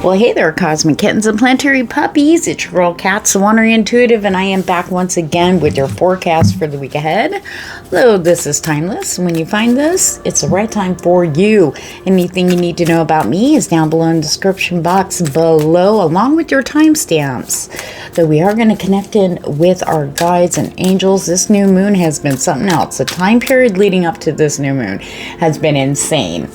Well, hey there, cosmic kittens and planetary puppies. It's your girl Catz, the Wandering Intuitive, and I am back once again with your forecast for the week ahead. Hello, this is timeless. When you find this, it's the right time for you. Anything you need to know about me is down below in the description box below, along with your timestamps. So we are going to connect in with our guides and angels. This new moon has been something else. The time period leading up to this new moon has been insane.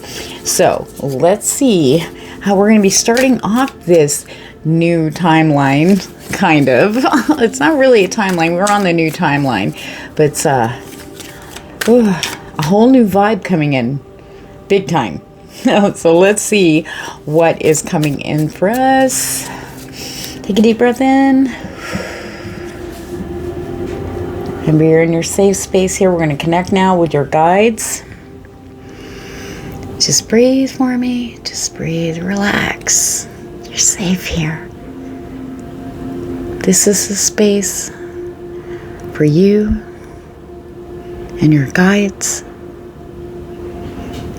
So let's see how we're going to be starting off this new timeline, kind of. It's not really a timeline. We're on the new timeline. But it's a whole new vibe coming in. Big time. So let's see what is coming in for us. Take a deep breath in. And we're in your safe space here. We're going to connect now with your guides. Just breathe for me. Just breathe. Relax. You're safe here. This is the space for you and your guides.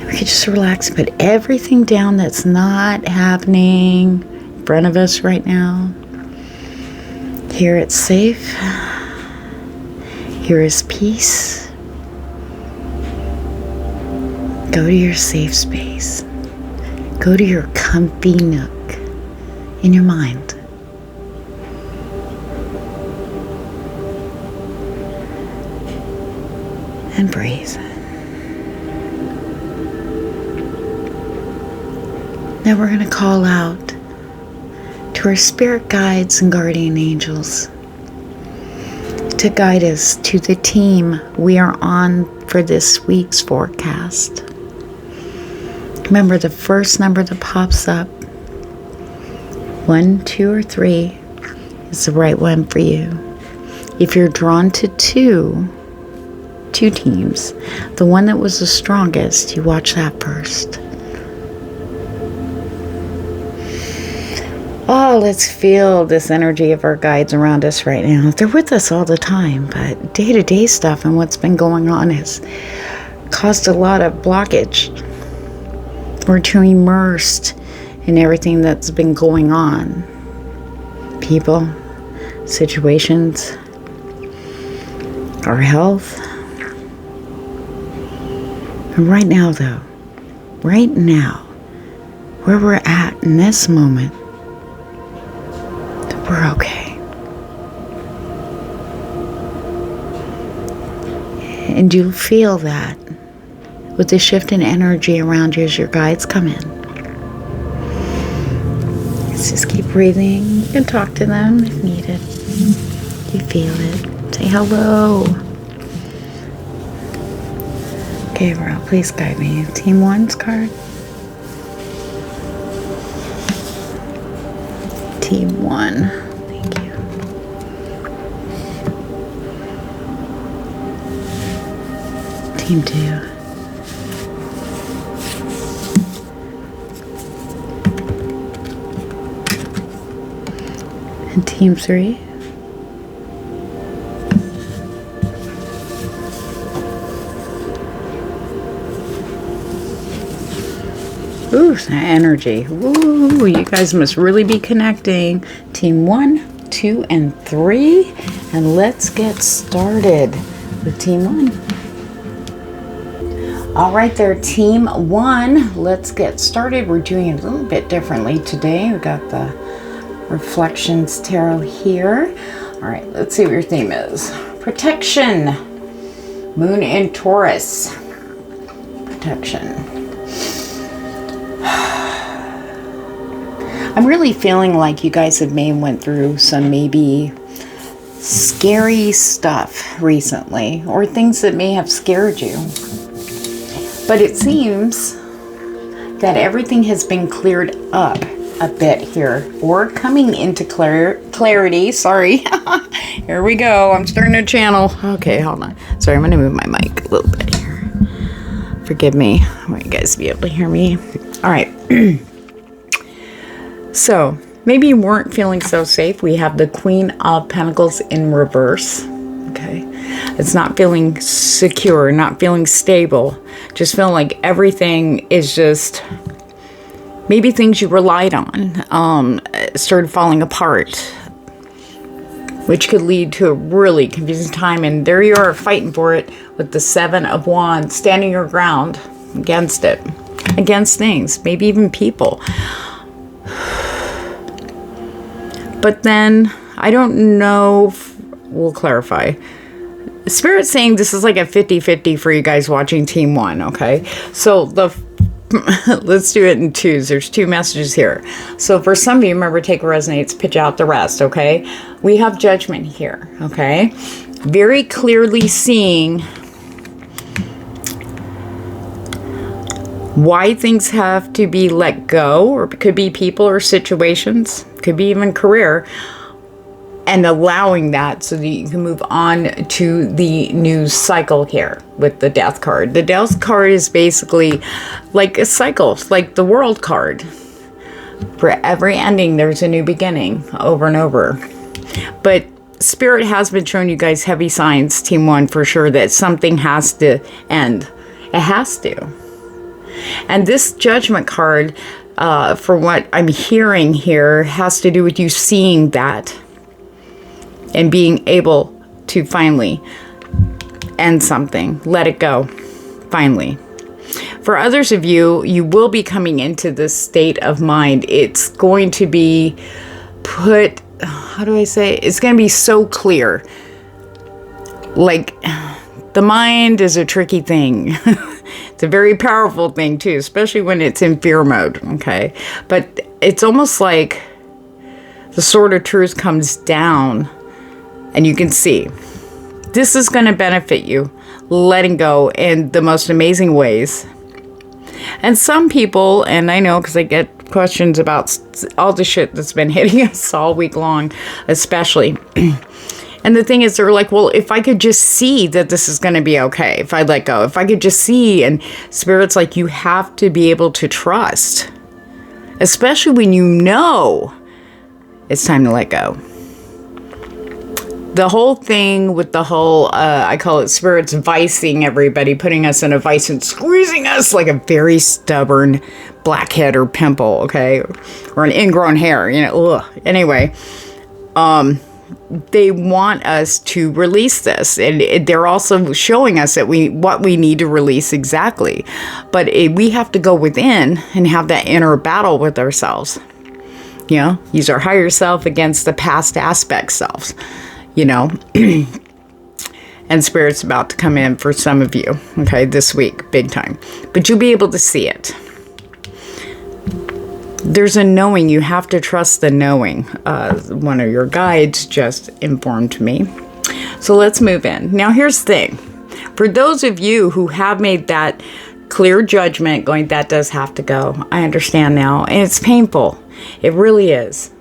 We can just relax, put everything down that's not happening in front of us right now. Here it's safe. Here is peace. Go to your safe space. Go to your comfy nook in your mind. And breathe. Now we're going to call out to our spirit guides and guardian angels to guide us to the team we are on for this week's forecast. Remember, the first number that pops up, 1, 2, or 3, is the right one for you. If you're drawn to two teams, the one that was the strongest, you watch that first. Oh, let's feel this energy of our guides around us right now. They're with us all the time, but day-to-day stuff and what's been going on has caused a lot of blockage. We're too immersed in everything that's been going on. People, situations, our health. And right now, though, right now, where we're at in this moment, we're okay. And you'll feel that with the shift in energy around you as your guides come in. Let's just keep breathing. You can talk to them if needed. You feel it. Say hello. Gabriel, please guide me. Team 1's card. Team 1. Thank you. Team 2. And Team 3. Ooh, that energy. Ooh, you guys must really be connecting. Team 1, 2, and 3. And let's get started with Team 1. All right there, Team 1. Let's get started. We're doing it a little bit differently today. We've got the Reflections Tarot here. All right, let's see what your theme is. Protection. Moon in Taurus. Protection. I'm really feeling like you guys have went through some maybe scary stuff recently, or things that may have scared you. But it seems that everything has been cleared up a bit here, or coming into clarity. Sorry. Here we go. I'm starting a channel. Okay, hold on. Sorry, I'm going to move my mic a little bit here. Forgive me. I want you guys to be able to hear me. All right. So, maybe you weren't feeling so safe. We have the Queen of Pentacles in reverse. Okay. It's not feeling secure, not feeling stable. Just feeling like everything is just Maybe things you relied on started falling apart, which could lead to a really confusing time. And there you are fighting for it with the Seven of Wands, standing your ground against it, against things, maybe even people. But then, I don't know, we'll clarify. Spirit's saying this is like a 50-50 for you guys watching Team 1, okay? So, let's do it in twos. There's two messages here. So, for some of you, remember, take what resonates, pitch out the rest, okay? We have judgment here, okay? Very clearly seeing why things have to be let go, or it could be people or situations, could be even career, and allowing that so that you can move on to the new cycle here with the Death card. The Death card is basically like a cycle, like the World card. For every ending, there's a new beginning over and over. But Spirit has been showing you guys heavy signs, Team 1, for sure, that something has to end. It has to. And this Judgment card, for what I'm hearing here, has to do with you seeing that and being able to finally end something. Let it go. Finally. For others of you, you will be coming into this state of mind. It's going to be put, how do I say? It's going to be so clear. Like, the mind is a tricky thing. It's a very powerful thing too, especially when it's in fear mode, okay? But it's almost like the sword of truth comes down and you can see this is going to benefit you, letting go in the most amazing ways. And some people, and I know because I get questions about all the shit that's been hitting us all week long, especially. And the thing is, they're like, well, if I could just see that this is going to be okay, if I let go, if I could just see, and Spirit's like, you have to be able to trust, especially when you know it's time to let go. The whole thing with the whole, I call it Spirit's vicing everybody, putting us in a vice and squeezing us like a very stubborn blackhead or pimple, okay? Or an ingrown hair, you know, ugh. Anyway, they want us to release this, and they're also showing us that what we need to release exactly. But we have to go within and have that inner battle with ourselves. You know, use our higher self against the past aspect selves. You know, and Spirit's about to come in for some of you, okay, this week, big time. But you'll be able to see it. There's a knowing. You have to trust the knowing. One of your guides just informed me. So let's move in. Now, here's the thing. For those of you who have made that clear judgment going, that does have to go. I understand now. And it's painful. It really is.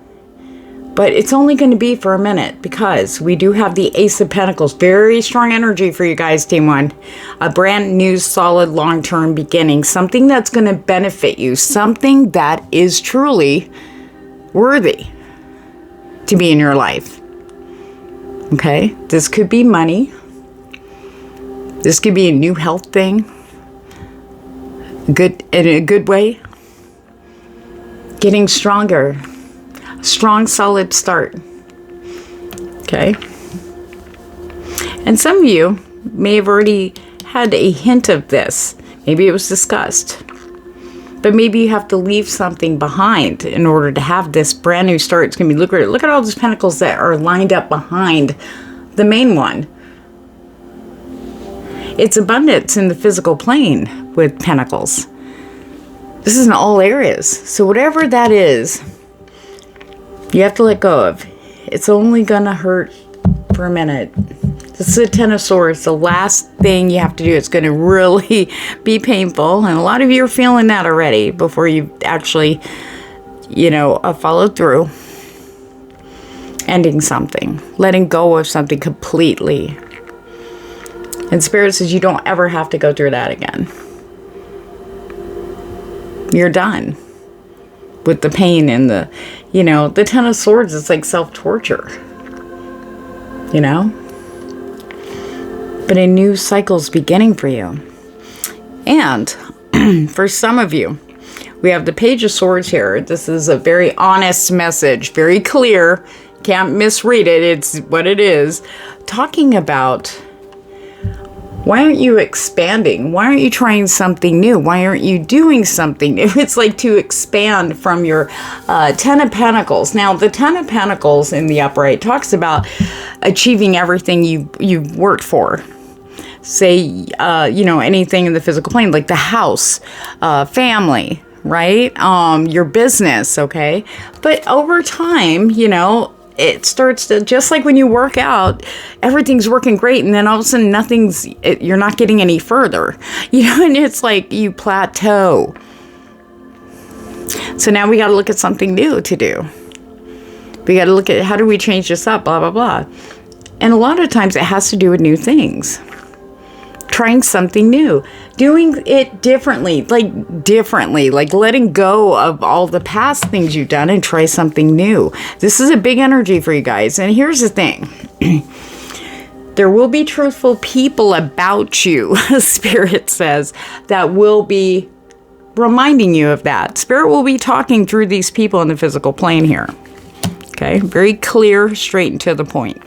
But it's only going to be for a minute because we do have the Ace of Pentacles. Very strong energy for you guys, Team 1. A brand new, solid, long-term beginning. Something that's going to benefit you. Something that is truly worthy to be in your life. Okay? This could be money. This could be a new health thing. Good, in a good way. Getting stronger. Strong, solid start. Okay. And some of you may have already had a hint of this. Maybe it was discussed. But maybe you have to leave something behind in order to have this brand new start. It's going to be lucrative. Look at all those pentacles that are lined up behind the main one. It's abundance in the physical plane with pentacles. This is in all areas. So whatever that is, you have to let go of. It's only going to hurt for a minute. This is a Ten of Swords. The last thing you have to do, it's going to really be painful. And a lot of you are feeling that already before you actually, you know, followed through. Ending something. Letting go of something completely. And Spirit says you don't ever have to go through that again. You're done. With the pain and the, you know, the Ten of Swords, it's like self-torture. You know? But a new cycle's beginning for you. And for some of you, We have the Page of Swords here. This is a very honest message, very clear. Can't misread it. It's what it is. Talking about, why aren't you expanding? Why aren't you trying something new? Why aren't you doing something new? It's like to expand from your Ten of Pentacles. Now, the Ten of Pentacles in the upright talks about achieving everything you've worked for. Say, you know, anything in the physical plane, like the house, family, right? Your business, okay? But over time, you know, it starts to, just like when you work out, everything's working great, and then all of a sudden you're not getting any further, you know, and it's like you plateau. So now we got to look at something new to do. We got to look at, how do we change this up, blah, blah, blah. And a lot of times it has to do with new things. Trying something new, doing it differently, like letting go of all the past things you've done and try something new. This is a big energy for you guys. And here's the thing. There will be truthful people about you, Spirit says, that will be reminding you of that. Spirit will be talking through these people in the physical plane here. Okay, very clear, straight and to the point.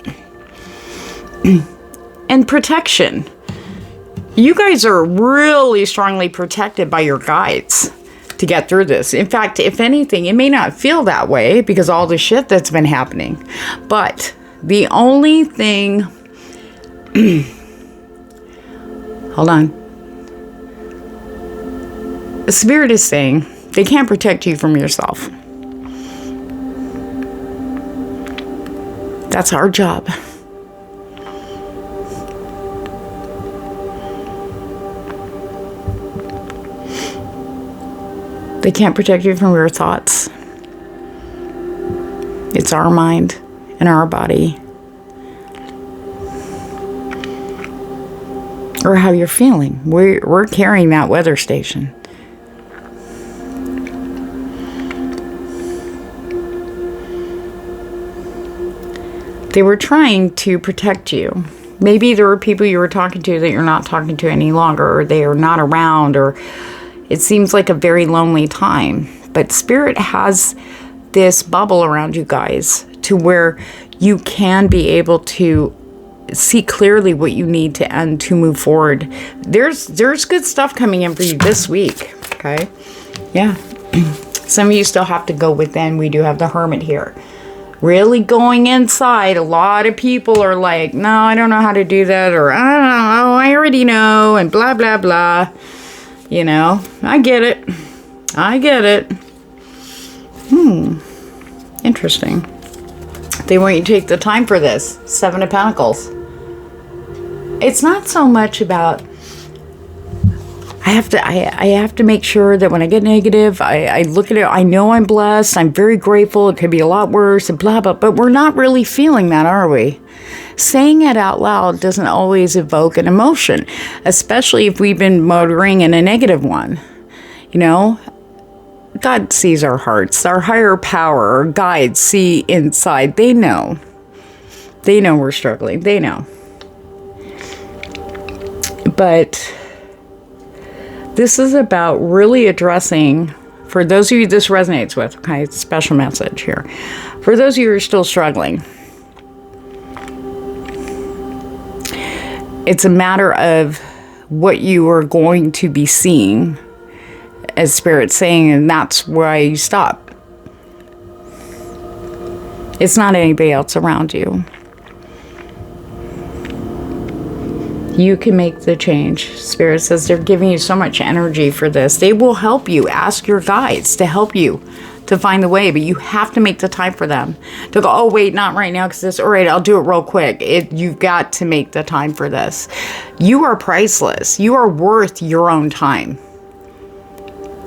And protection. You guys are really strongly protected by your guides to get through this. In fact, if anything, it may not feel that way because all the shit that's been happening. But the only thing... Hold on. The Spirit is saying they can't protect you from yourself. That's our job. They can't protect you from your thoughts. It's our mind and our body. Or how you're feeling. We're carrying that weather station. They were trying to protect you. Maybe there were people you were talking to that you're not talking to any longer, or they are not around, or it seems like a very lonely time. But Spirit has this bubble around you guys to where you can be able to see clearly what you need to end to move forward. There's good stuff coming in for you this week. Okay. Yeah. Some of you still have to go within. We do have the Hermit here. Really going inside. A lot of people are like, no, I don't know how to do that. Or I don't know. I already know. And blah, blah, blah. You know, I get it. I get it. Interesting. They want you to take the time for this. Seven of Pentacles. It's not so much about, I have to make sure that when I get negative, I look at it, I know I'm blessed, I'm very grateful, it could be a lot worse, and blah, blah, but we're not really feeling that, are we? Saying it out loud doesn't always evoke an emotion, especially if we've been motoring in a negative one. You know, God sees our hearts. Our higher power, our guides see inside. They know. They know we're struggling. They know. But this is about really addressing, for those of you this resonates with, okay, it's a special message here. For those of you who are still struggling, it's a matter of what you are going to be seeing, as Spirit's saying, and that's why you stop. It's not anybody else around you. You can make the change. Spirit says they're giving you so much energy for this. They will help you. Ask your guides to help you to find the way, but you have to make the time for them to go, oh wait, not right now because this, all right, I'll do it real quick. You've got to make the time for this. You are priceless. You are worth your own time.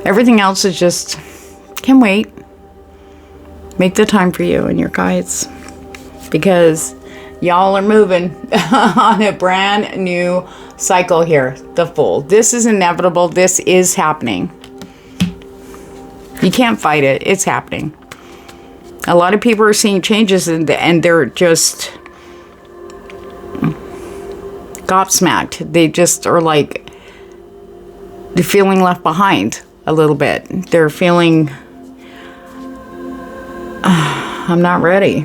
Everything else is just, can wait. Make the time for you and your guides, because y'all are moving on a brand new cycle here, the Fool. This is inevitable. This is happening. You can't fight it. It's happening. A lot of people are seeing changes and they're just gobsmacked. They just are like, they're feeling left behind. a little bit. They're feeling, I'm not ready.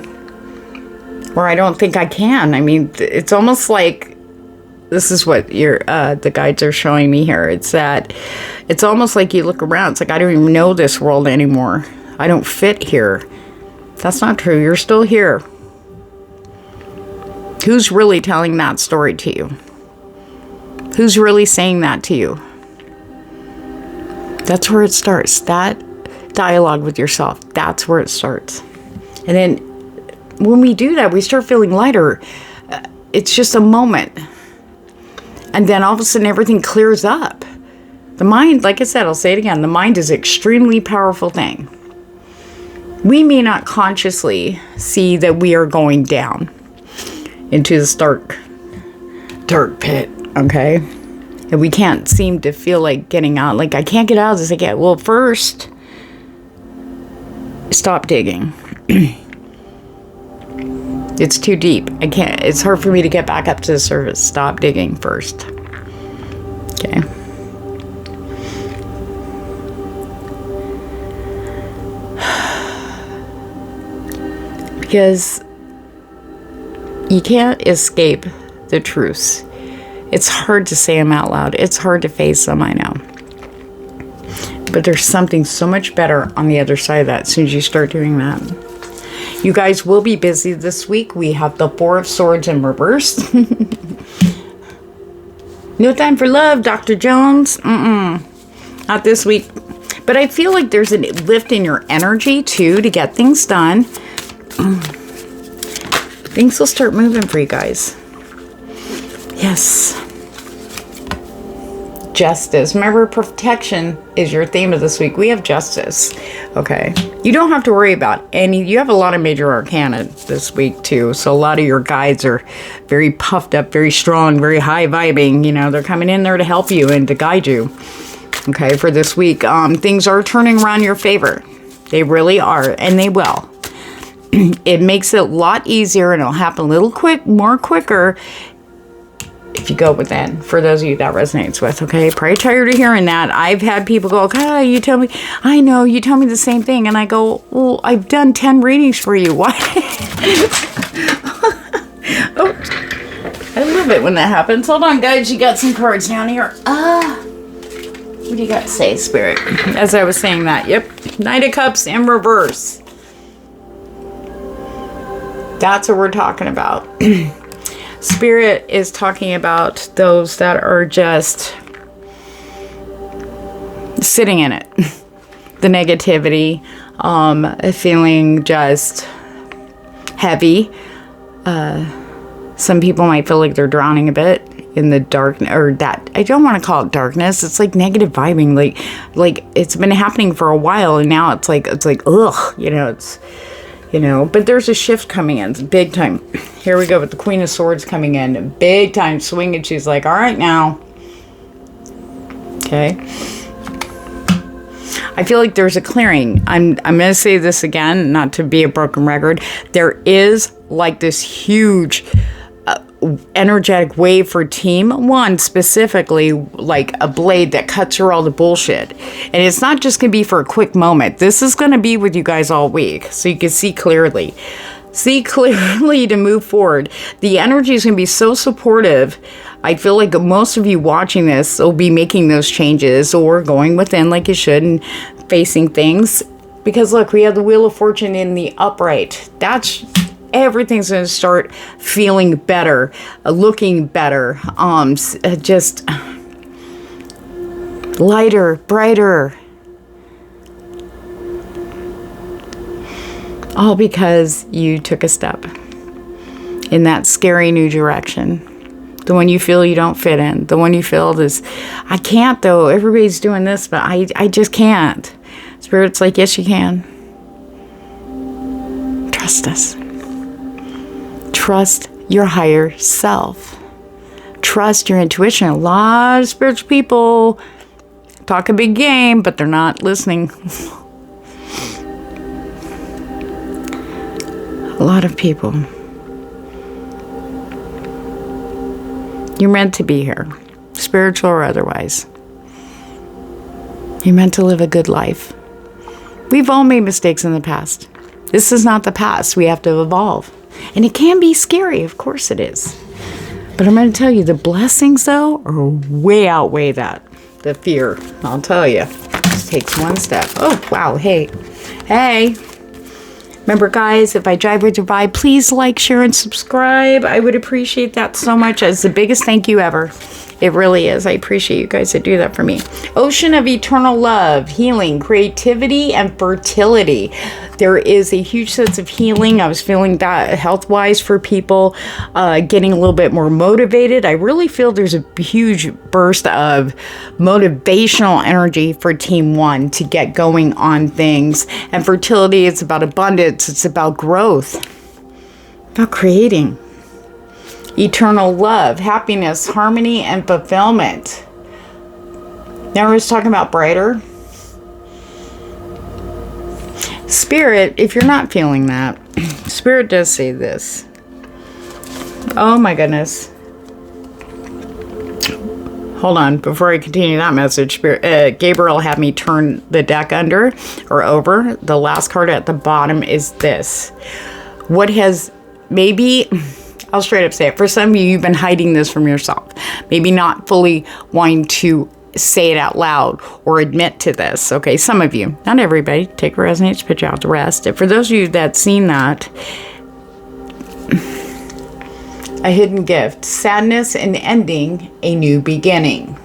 Or I don't think I can. I mean, it's almost like, this is what the guides are showing me here. It's that, it's almost like you look around. It's like, I don't even know this world anymore. I don't fit here. That's not true. You're still here. Who's really telling that story to you? Who's really saying that to you? That's where it starts. That dialogue with yourself. That's where it starts. And then when we do that, we start feeling lighter. It's just a moment. And then all of a sudden everything clears up. The mind, like I said, I'll say it again, the mind is an extremely powerful thing. We may not consciously see that we are going down into this dark pit, okay? And we can't seem to feel like getting out. Like, I can't get out of this again. Well, first, stop digging. It's too deep. I can't. It's hard for me to get back up to the surface. Stop digging first. Okay. Because you can't escape the truths. It's hard to say them out loud. It's hard to face them, I know. But there's something so much better on the other side of that as soon as you start doing that. You guys will be busy this week. We have the Four of Swords in reverse. No time for love, Dr. Jones. Not this week. But I feel like there's a lift in your energy, too, to get things done. Things will start moving for you guys. Yes. Justice. Remember, protection is your theme of this week. We have justice. Okay. You don't have to worry about any. You have a lot of major arcana this week, too. So a lot of your guides are very puffed up, very strong, very high vibing. You know, they're coming in there to help you and to guide you. Okay, for this week. Things are turning around your favor. They really are. And they will. It makes it a lot easier and it'll happen a little more quicker if you go within, for those of you that resonates with, okay? Probably tired of hearing that. I've had people go, okay, you tell me, I know, you tell me the same thing. And I go, well, I've done 10 readings for you. Why? Oh, I love it when that happens. Hold on, guys. You got some cards down here. What do you got to say, Spirit? As I was saying that, yep. Knight of Cups in reverse. That's what we're talking about. Spirit is talking about those that are just sitting in it. The negativity, feeling just heavy. Some people might feel like they're drowning a bit in the dark, or that, I don't want to call it darkness. It's like negative vibing. Like it's been happening for a while, and now it's like, ugh, but there's a shift coming in, big time. Here we go with the Queen of Swords coming in, big time swinging. She's like, all right now. Okay. I feel like there's a clearing. I'm going to say this again, not to be a broken record. There is like this huge energetic wave for team one, specifically like a blade that cuts through all the bullshit. And it's not just gonna be for a quick moment. This is gonna be with you guys all week, so you can see clearly to move forward. The energy is gonna be so supportive. I feel like most of you watching this will be making those changes or going within like you should and facing things, because look, we have the Wheel of Fortune in the upright. That's everything's going to start feeling better, looking better, just lighter, brighter. All because you took a step in that scary new direction. The one you feel you don't fit in. The one you feel this, I can't though. Everybody's doing this, but I just can't. Spirit's like, yes, you can. Trust us. Trust your higher self. Trust your intuition. A lot of spiritual people talk a big game, but they're not listening. A lot of people. You're meant to be here, spiritual or otherwise. You're meant to live a good life. We've all made mistakes in the past. This is not the past. We have to evolve. And it can be scary. Of course it is. But I'm going to tell you, the blessings, though, are way outweigh that. The fear. I'll tell you. Just takes one step. Oh, wow. Hey. Remember, guys, if I drive with your vibe, please like, share, and subscribe. I would appreciate that so much. It's the biggest thank you ever. It really is. I appreciate you guys that do that for me. Ocean of eternal love, healing, creativity, and fertility. There is a huge sense of healing. I was feeling that health-wise for people, getting a little bit more motivated. I really feel there's a huge burst of motivational energy for Team 1 to get going on things. And fertility, it's about abundance. It's about growth, about creating. Eternal love, happiness, harmony, and fulfillment. Now I was talking about brighter. Spirit, if you're not feeling that, Spirit does say this. Oh my goodness. Hold on, before I continue that message, Spirit, Gabriel had me turn the deck under or over. The last card at the bottom is this. What has maybe... I'll straight up say it. For some of you, you've been hiding this from yourself. Maybe not fully wanting to say it out loud or admit to this. Okay, some of you. Not everybody. Take what resonates, pitch out the rest. And for those of you that's seen that, a hidden gift. Sadness and ending, a new beginning.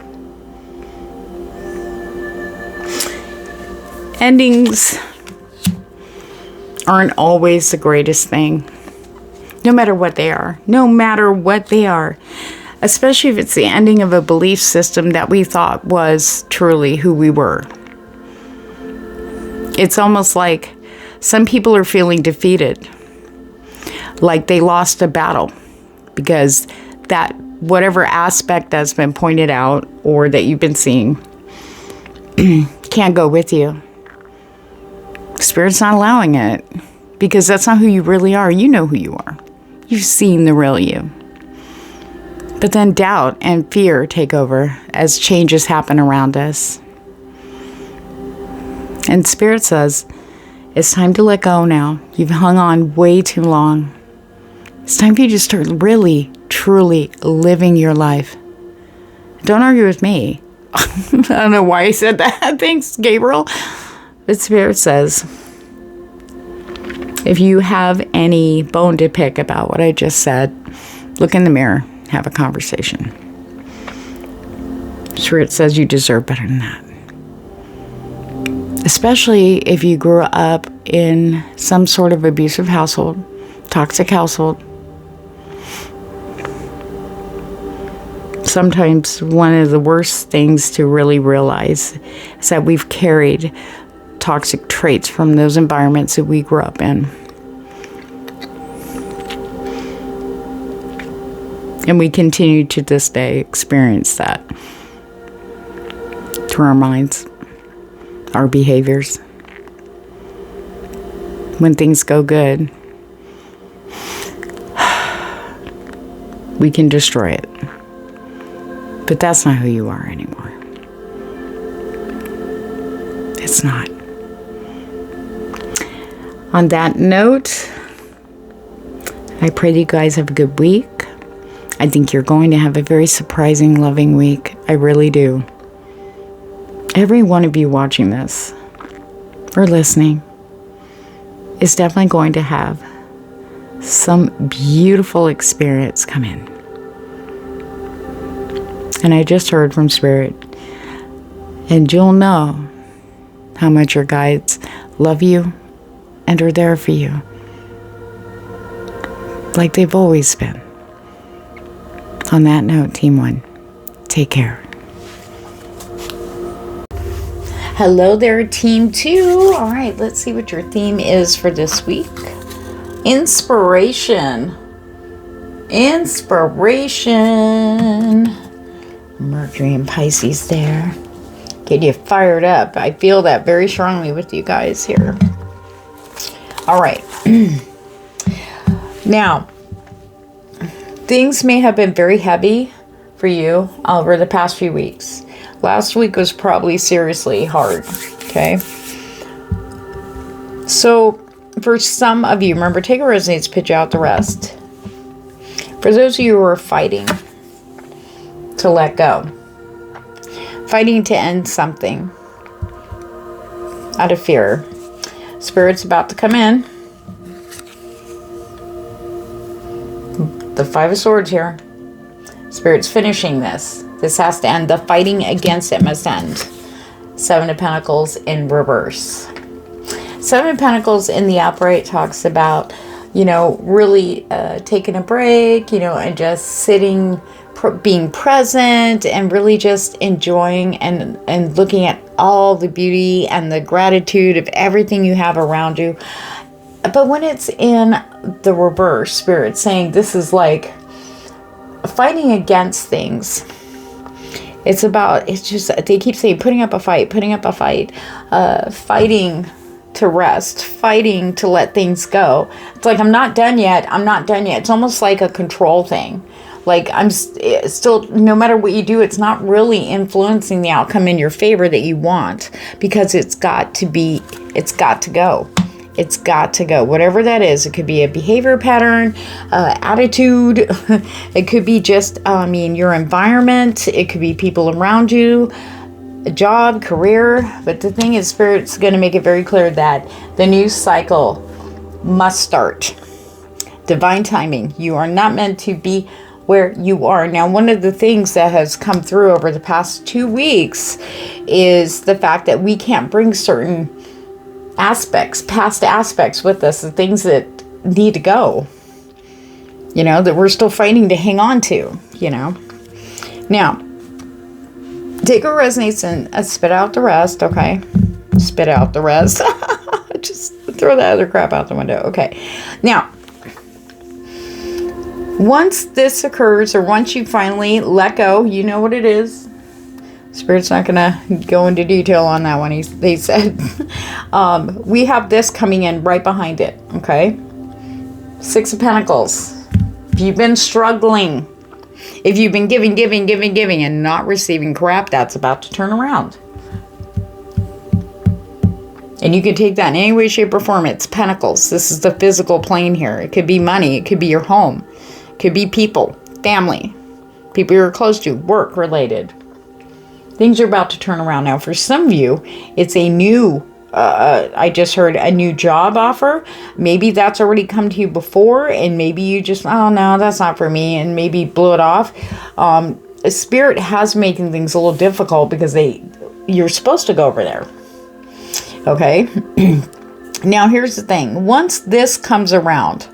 Endings aren't always the greatest thing. No matter what they are. No matter what they are. Especially if it's the ending of a belief system that we thought was truly who we were. It's almost like some people are feeling defeated. Like they lost a battle. Because that whatever aspect that's been pointed out or that you've been seeing can't go with you. Spirit's not allowing it. Because that's not who you really are. You know who you are. You've seen the real you. But then doubt and fear take over as changes happen around us. And Spirit says, it's time to let go now. You've hung on way too long. It's time for you to start really, truly living your life. Don't argue with me. I don't know why I said that. Thanks, Gabriel. But Spirit says, if you have any bone to pick about what I just said, look in the mirror, have a conversation. Spirit says you deserve better than that. Especially if you grew up in some sort of abusive household, toxic household. Sometimes one of the worst things to really realize is that we've carried toxic traits from those environments that we grew up in. And we continue to this day experience that through our minds, our behaviors. When things go good, we can destroy it. But that's not who you are anymore. It's not. On that note, I pray that you guys have a good week. I think you're going to have a very surprising, loving week. I really do. Every one of you watching this or listening is definitely going to have some beautiful experience come in. And I just heard from Spirit, and you'll know how much your guides love you and are there for you, like they've always been. On that note, Team 1, take care. Hello there, Team 2. All right, let's see what your theme is for this week. Inspiration. Mercury and Pisces there. Get you fired up. I feel that very strongly with you guys here. All right. Now, things may have been very heavy for you over the past few weeks. Last week was probably seriously hard, okay? So, for some of you, remember, take a resonates, pitch out the rest. For those of you who are fighting to let go, fighting to end something out of fear, Spirit's about to come in. The Five of Swords here. Spirit's finishing this. This has to end. The fighting against it must end. Seven of Pentacles in reverse. Seven of Pentacles in the upright talks about, you know, really taking a break, you know, and just sitting, being present, and really just enjoying and looking at all the beauty and the gratitude of everything you have around you. But when it's in the reverse, Spirit saying this is like fighting against things. It's just, they keep saying putting up a fight, fighting to rest, fighting to let things go. It's like, I'm not done yet. It's almost like a control thing. Like, I'm still, no matter what you do, it's not really influencing the outcome in your favor that you want, because it's got to go. It's got to go. Whatever that is. It could be a behavior pattern, attitude. It could be just, your environment. It could be people around you, a job, career. But the thing is, Spirit's going to make it very clear that the new cycle must start. Divine timing. You are not meant to be where you are. Now, one of the things that has come through over the past 2 weeks is the fact that we can't bring certain past aspects with us, the things that need to go, you know, that we're still fighting to hang on to, you know. Now, take what resonates and spit out the rest, okay? Spit out the rest. Just throw that other crap out the window, okay? Now, once this occurs, or once you finally let go, you know what it is. Spirit's not going to go into detail on that one. They said, we have this coming in right behind it, okay? Six of Pentacles. If you've been struggling, if you've been giving, and not receiving crap, that's about to turn around. And you can take that in any way, shape, or form. It's Pentacles. This is the physical plane here. It could be money. It could be your home. It could be people, family, people you're close to, work related. Things are about to turn around now. For some of you, it's a new, I just heard a new job offer. Maybe that's already come to you before, and maybe you just, oh no, that's not for me, and maybe blew it off. Spirit has making things a little difficult because you're supposed to go over there. Okay? Now, here's the thing. Once this comes around,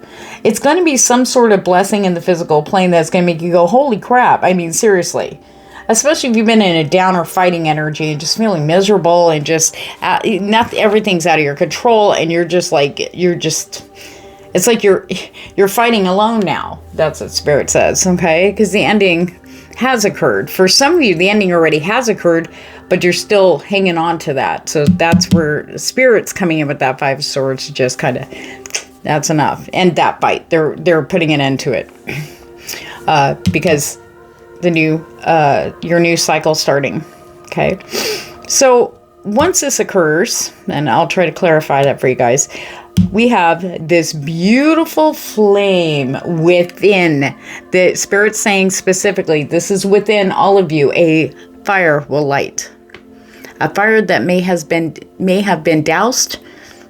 it's going to be some sort of blessing in the physical plane that's going to make you go, holy crap. I mean, seriously. Especially if you've been in a downer fighting energy and just feeling miserable and just everything's out of your control, and it's like you're fighting alone now. That's what Spirit says, okay? Because the ending has occurred. For some of you, the ending already has occurred, but you're still hanging on to that. So that's where Spirit's coming in with that Five of Swords, just kind of, that's enough. And that fight, they're putting an end to it. Because your new cycle starting. Okay. So once this occurs, and I'll try to clarify that for you guys, we have this beautiful flame within. The Spirit's saying specifically, this is within all of you, a fire will light. A fire that may have been doused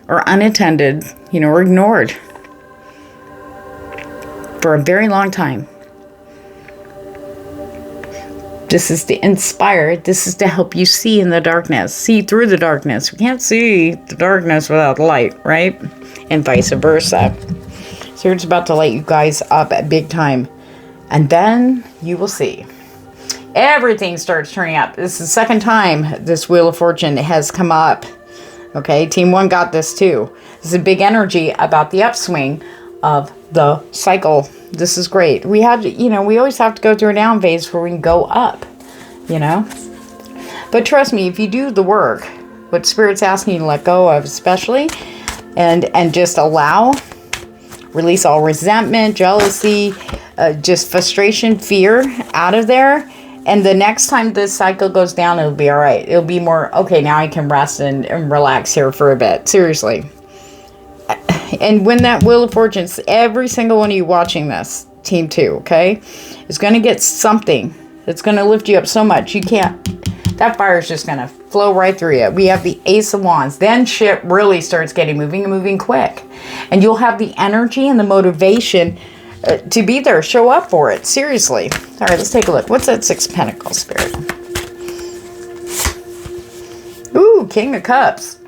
or unattended, or ignored for a very long time. This is to inspire. This is to help you see in the darkness. See through the darkness. We can't see the darkness without light, right? And vice versa. So it's about to light you guys up at big time. And then you will see. Everything starts turning up. This is the second time this Wheel of Fortune has come up. Okay, Team 1 got this too. This is a big energy about the upswing of the cycle. This is great. We have to, we always have to go through a down phase before we can go up, But trust me, if you do the work, what Spirit's asking you to let go of especially, and just allow, Release all resentment, jealousy, just frustration, fear out of there. And the next time this cycle goes down, it'll be all right. It'll be more, okay, now I can rest and relax here for a bit. Seriously. And when that Wheel of Fortune, every single one of you watching this, Team 2, okay, is going to get something that's going to lift you up so much. You can't, that fire is just going to flow right through you. We have the Ace of Wands. Then shit really starts getting moving and moving quick. And you'll have the energy and the motivation to be there, show up for it. Seriously. All right, let's take a look. What's that Six of Pentacles, Spirit? Ooh, King of Cups.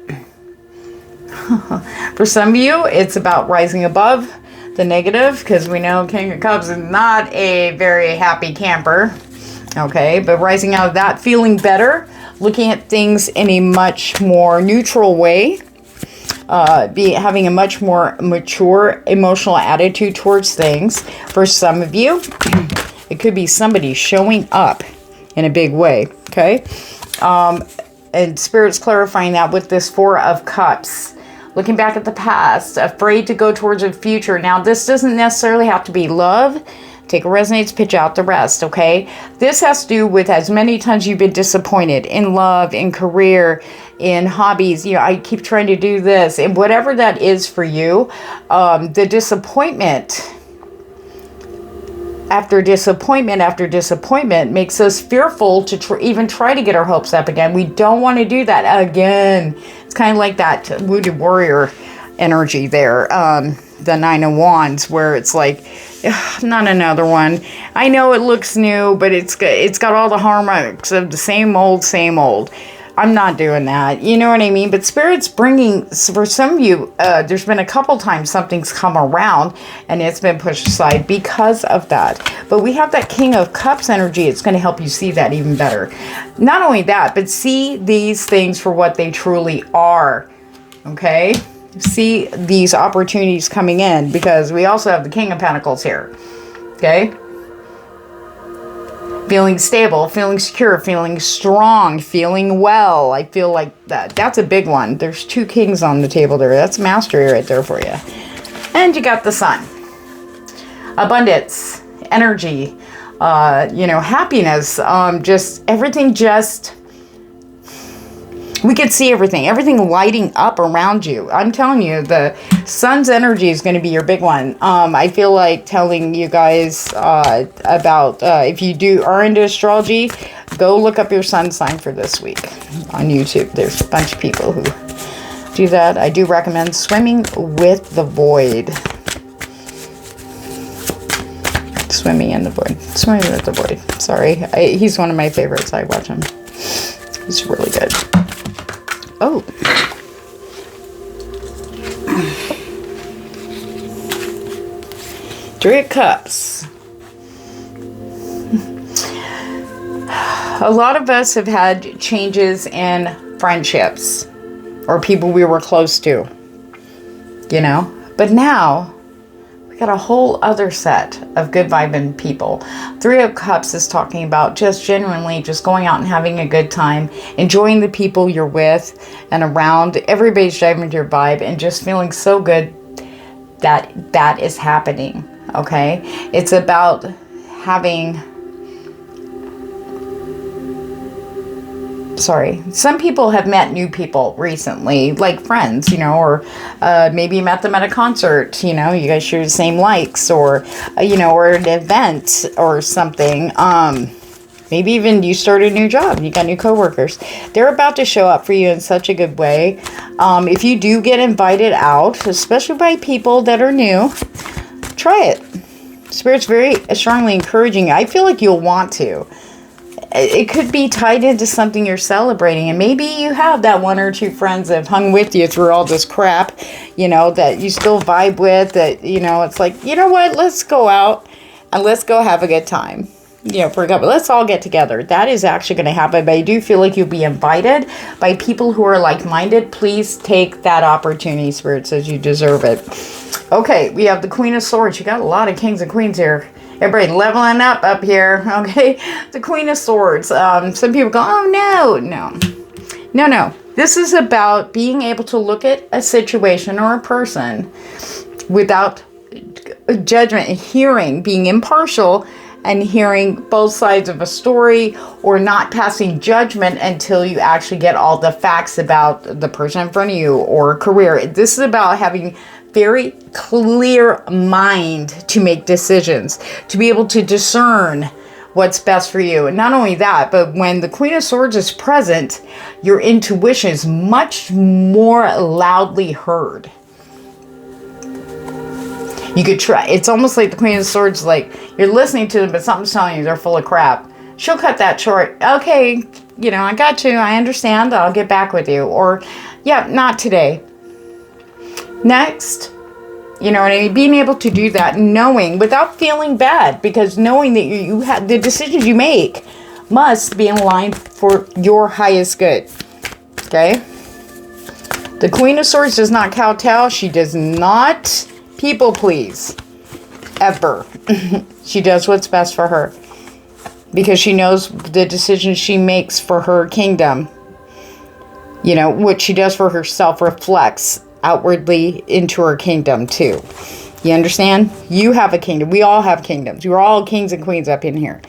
For some of you, it's about rising above the negative, because we know King of Cups is not a very happy camper. Okay, but rising out of that, feeling better, looking at things in a much more neutral way. Having a much more mature emotional attitude towards things. For some of you, it could be somebody showing up in a big way, okay? And Spirit's clarifying that with this Four of Cups. Looking back at the past, afraid to go towards the future. Now, this doesn't necessarily have to be love. Take a resonates, pitch out the rest, okay? This has to do with as many times you've been disappointed in love, in career, in hobbies. You know, I keep trying to do this. And whatever that is for you, the disappointment after disappointment after disappointment makes us fearful to even try to get our hopes up again. We don't want to do that again. It's kind of like that Wounded Warrior energy there. The Nine of Wands, where it's like, not another one. I know it looks new, but it's got all the hallmarks of the same old, same old. I'm not doing that. You know what I mean? But Spirit's bringing, for some of you, there's been a couple times something's come around and it's been pushed aside because of that. But we have that King of Cups energy. It's going to help you see that even better. Not only that, but see these things for what they truly are. Okay? See these opportunities coming in, because we also have the King of Pentacles here. Okay? Feeling stable, feeling secure, feeling strong, feeling well. I feel like that's a big one. There's two kings on the table there. That's mastery right there for you. And you got the Sun. Abundance, energy, happiness, just everything just... We could see everything lighting up around you. I'm telling you, the Sun's energy is going to be your big one. I feel like telling you guys about, if you are into astrology, go look up your sun sign for this week on YouTube. There's a bunch of people who do that. I do recommend Swimming with the Void. Swimming in the Void. Swimming with the Void. Sorry. He's one of my favorites. I watch him. He's really good. Oh. Three of Cups. A lot of us have had changes in friendships or people we were close to, but now we got a whole other set of good vibing people. Three of Cups is talking about just genuinely just going out and having a good time, enjoying the people you're with and around. Everybody's driving your vibe and just feeling so good that is happening. Okay, it's about having... some people have met new people recently, like friends, or maybe you met them at a concert, you guys share the same likes, or, or an event or something. Maybe even you started a new job, you got new coworkers. They're about to show up for you in such a good way. If you do get invited out, especially by people that are new, try it. Spirit's very strongly encouraging. I feel like you'll want to. It could be tied into something you're celebrating, and maybe you have that one or two friends that have hung with you through all this crap, that you still vibe with, that, it's like, you know what, let's go out and let's go have a good time, for a couple, let's all get together. That is actually going to happen, but I do feel like you'll be invited by people who are like-minded. Please take that opportunity. Spirit says you deserve it. Okay, we have the Queen of Swords. You got a lot of kings and queens here. Everybody leveling up here, okay? The Queen of Swords. Some people go, oh, no. This is about being able to look at a situation or a person without judgment and hearing, being impartial and hearing both sides of a story, or not passing judgment until you actually get all the facts about the person in front of you or career. This is about having very clear mind to make decisions, to be able to discern what's best for you. And not only that, but when the Queen of Swords is present, your intuition is much more loudly heard. You could try. It's almost like the Queen of Swords, like you're listening to them, but something's telling you they're full of crap. She'll cut that short. Okay, I got you. I understand. I'll get back with you. Or, yeah, not today. Next. You know what I mean? Being able to do that, knowing, without feeling bad, because knowing that you have the decisions you make must be in line for your highest good. Okay? The Queen of Swords does not kowtow. She does not people please. Ever. She does what's best for her. Because she knows the decisions she makes for her kingdom. What she does for herself reflects outwardly into her kingdom too. You understand? You have a kingdom. We all have kingdoms. You're all kings and queens up in here.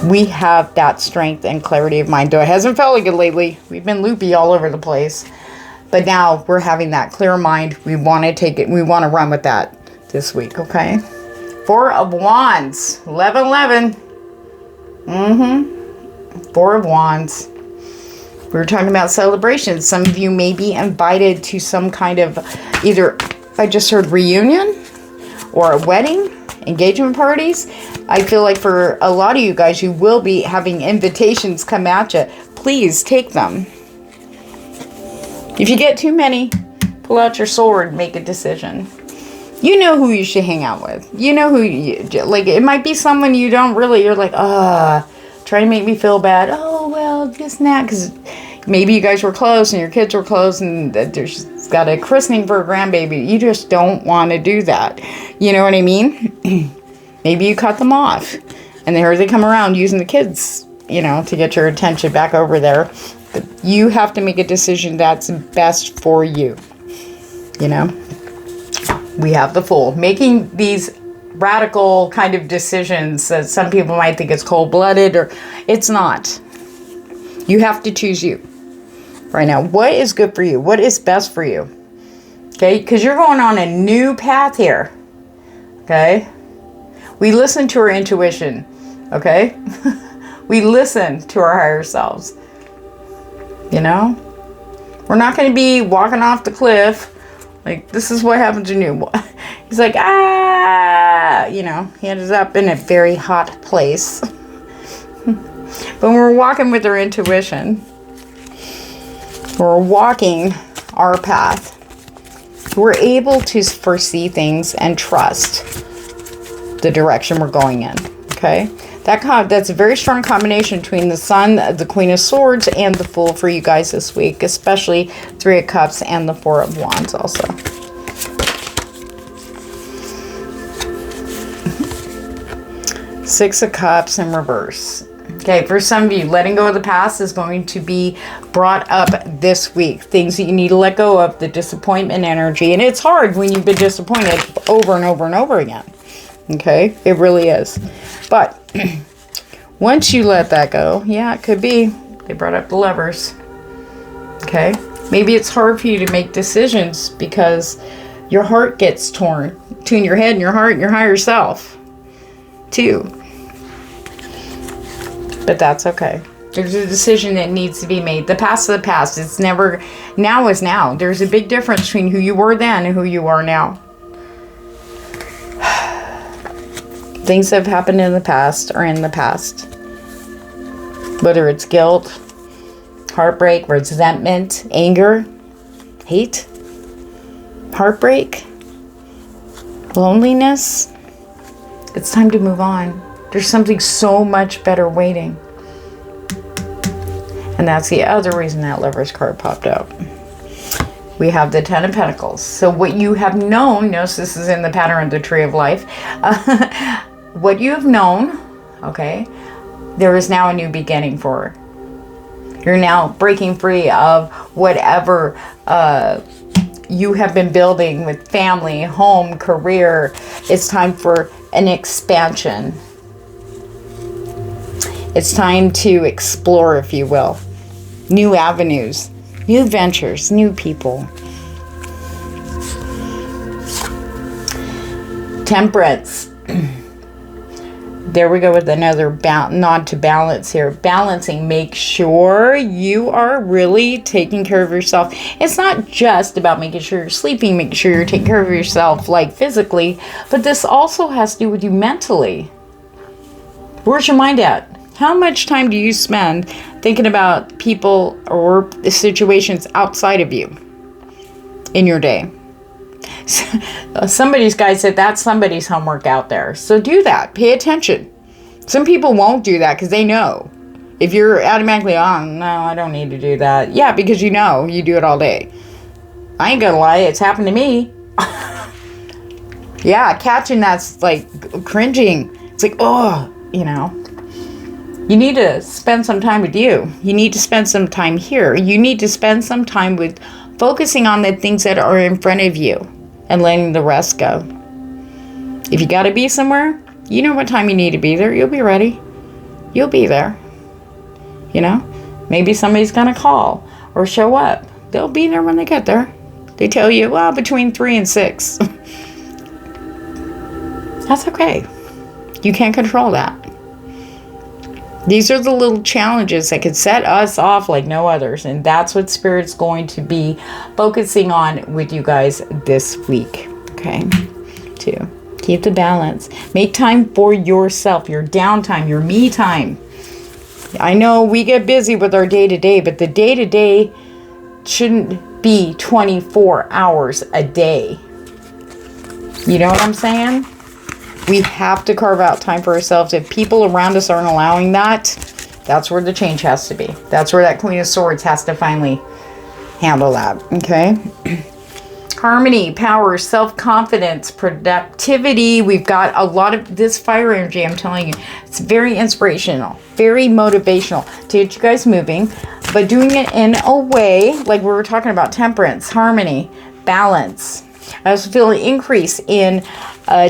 We have that strength and clarity of mind. Though it hasn't felt like it lately. We've been loopy all over the place. But now we're having that clear mind. We want to take it. We want to run with that this week. Okay. 4 of Wands. 11. Four of Wands. We were talking about celebrations. Some of you may be invited to some kind of either, I just heard, reunion or a wedding, engagement parties. I feel like for a lot of you guys, you will be having invitations come at you. Please take them. If you get too many, pull out your sword and make a decision. You know who you should hang out with. You know who like, it might be someone you don't really, you're like, trying to make me feel bad. Oh, well, this and that. Because maybe you guys were close and your kids were close and there's got a christening for a grandbaby. You just don't want to do that. You know what I mean? Maybe you cut them off. And they come around using the kids, to get your attention back over there. But you have to make a decision that's best for you. We have the Fool. Making these radical kind of decisions that some people might think it's cold-blooded, or it's not. You have to choose you right now. What is good for you? What is best for you? Okay? Because you're going on a new path here. Okay? We listen to our intuition. Okay? We listen to our higher selves. We're not going to be walking off the cliff. Like, this is what happens when you... He's like, he ends up in a very hot place. But when we're walking with our intuition, we're walking our path, we're able to foresee things and trust the direction we're going in. Okay? That's a very strong combination between the Sun, the Queen of Swords, and the Fool for you guys this week, especially 3 of Cups and the 4 of Wands also. Six of Cups in reverse. Okay, for some of you, letting go of the past is going to be brought up this week. Things that you need to let go of, the disappointment energy. And it's hard when you've been disappointed over and over and over again. Okay, it really is. But once you let that go, yeah, it could be. They brought up the Lovers. Okay, maybe it's hard for you to make decisions because your heart gets torn between your head and your heart and your higher self, too. But that's okay. There's a decision that needs to be made. The past is the past. It's never, now is now. There's a big difference between who you were then and who you are now. Things that have happened in the past are in the past. Whether it's guilt, heartbreak, resentment, anger, hate, heartbreak, loneliness, it's time to move on. There's something so much better waiting. And that's the other reason that Lover's card popped out. We have the 10 of Pentacles. So what you have known, notice this is in the pattern of the Tree of Life. What you have known, okay, there is now a new beginning for her. You're now breaking free of whatever you have been building with family, home, career. It's time for an expansion. It's time to explore, if you will. New avenues, new ventures, new people. Temperance. There we go with another nod to balance here. Balancing. Make sure you are really taking care of yourself. It's not just about making sure you're sleeping, making sure you're taking care of yourself like physically, but this also has to do with you mentally. Where's your mind at? How much time do you spend thinking about people or situations outside of you in your day? Somebody's guy said that's somebody's homework out there. So do that. Pay attention. Some people won't do that because they know. If you're automatically, oh, no, I don't need to do that. Yeah, because you know you do it all day. I ain't gonna lie, it's happened to me. Yeah, catching that's like cringing. It's like, oh, you know. You need to spend some time with you. You need to spend some time here. You need to spend some time with focusing on the things that are in front of you and letting the rest go. If you got to be somewhere, you know what time you need to be there. You'll be ready. You'll be there. You know, maybe somebody's going to call or show up. They'll be there when they get there. They tell you, well, between 3 and 6. That's okay. You can't control that. These are the little challenges that could set us off like no others. And that's what Spirit's going to be focusing on with you guys this week. Okay? 2. Keep the balance. Make time for yourself, your downtime, your me time. I know we get busy with our day-to-day, but the day-to-day shouldn't be 24 hours a day. You know what I'm saying? We have to carve out time for ourselves. If people around us aren't allowing that, that's where the change has to be. That's where that Queen of Swords has to finally handle that. Okay? Harmony, power, self-confidence, productivity. We've got a lot of this fire energy, I'm telling you. It's very inspirational, very motivational to get you guys moving, but doing it in a way, like we were talking about, temperance, harmony, balance. I also feel an increase in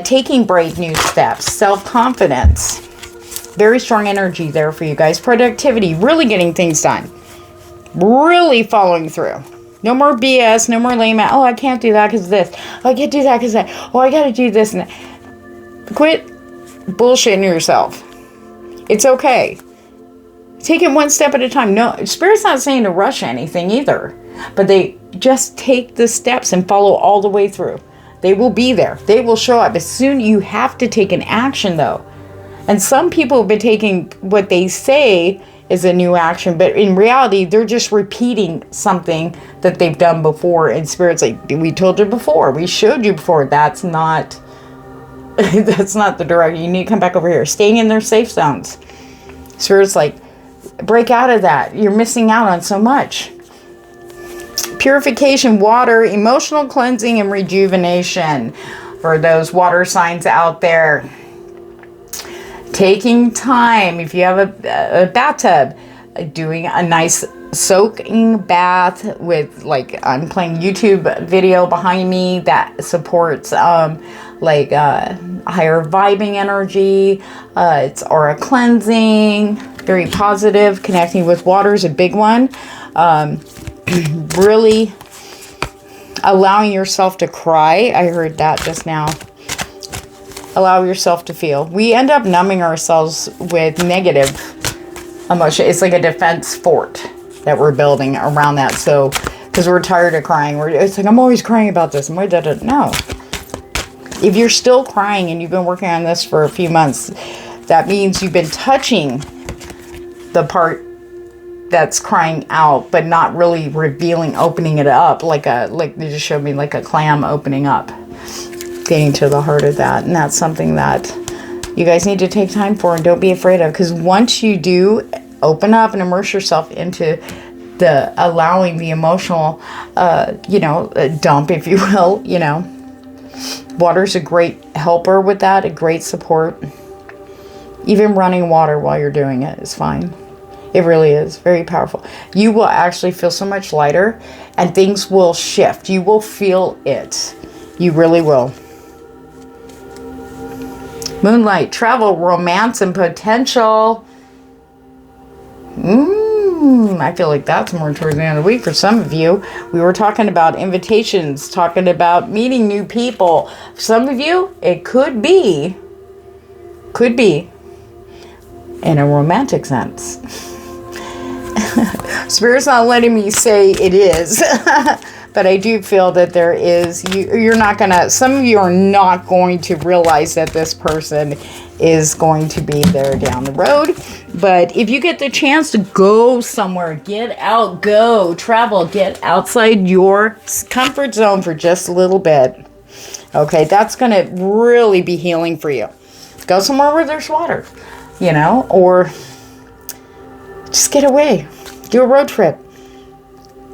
taking brave new steps, self-confidence. Very strong energy there for you guys. Productivity, really getting things done. Really following through. No more BS, no more lame. Oh, I can't do that because of this. Oh, I can't do that because of that. Oh, I got to do this and that. Quit bullshitting yourself. It's okay. Take it one step at a time. No, Spirit's not saying to rush anything either. But they just take the steps and follow all the way through. They will be there. They will show up. As soon you have to take an action though. And some people have been taking what they say is a new action, but in reality, they're just repeating something that they've done before. And Spirit's like, we told you before. We showed you before. That's not the direction. You need to come back over here. Staying in their safe zones. Spirit's like, break out of that. You're missing out on so much. Purification, water, emotional cleansing, and rejuvenation. For those water signs out there. Taking time, if you have a bathtub, doing a nice soaking bath with, like, I'm playing YouTube video behind me that supports higher vibing energy. It's aura cleansing, very positive. Connecting with water is a big one. Really allowing yourself to cry. I heard that just now. Allow yourself to feel. We end up numbing ourselves with negative emotion. It's like a defense fort that we're building around that. So, because we're tired of crying. It's like, I'm always crying about this. No. If you're still crying and you've been working on this for a few months, that means you've been touching the part that's crying out, but not really revealing, opening it up like they just showed me, like a clam opening up, getting to the heart of that. And that's something that you guys need to take time for and don't be afraid of, because once you do open up and immerse yourself into the allowing the emotional, dump, if you will, water's a great helper with that, a great support. Even running water while you're doing it is fine. It really is very powerful. You will actually feel so much lighter, and things will shift. You will feel it. You really will. Moonlight, travel, romance, and potential. I feel like that's more towards the end of the week for some of you. We were talking about invitations, talking about meeting new people. For some of you, it could be in a romantic sense. Spirit's not letting me say it is, but I do feel that there is. You're not gonna. Some of you are not going to realize that this person is going to be there down the road. But if you get the chance to go somewhere, get out, go, travel, get outside your comfort zone for just a little bit. Okay, that's going to really be healing for you. Go somewhere where there's water, you know, or just get away. Do a road trip.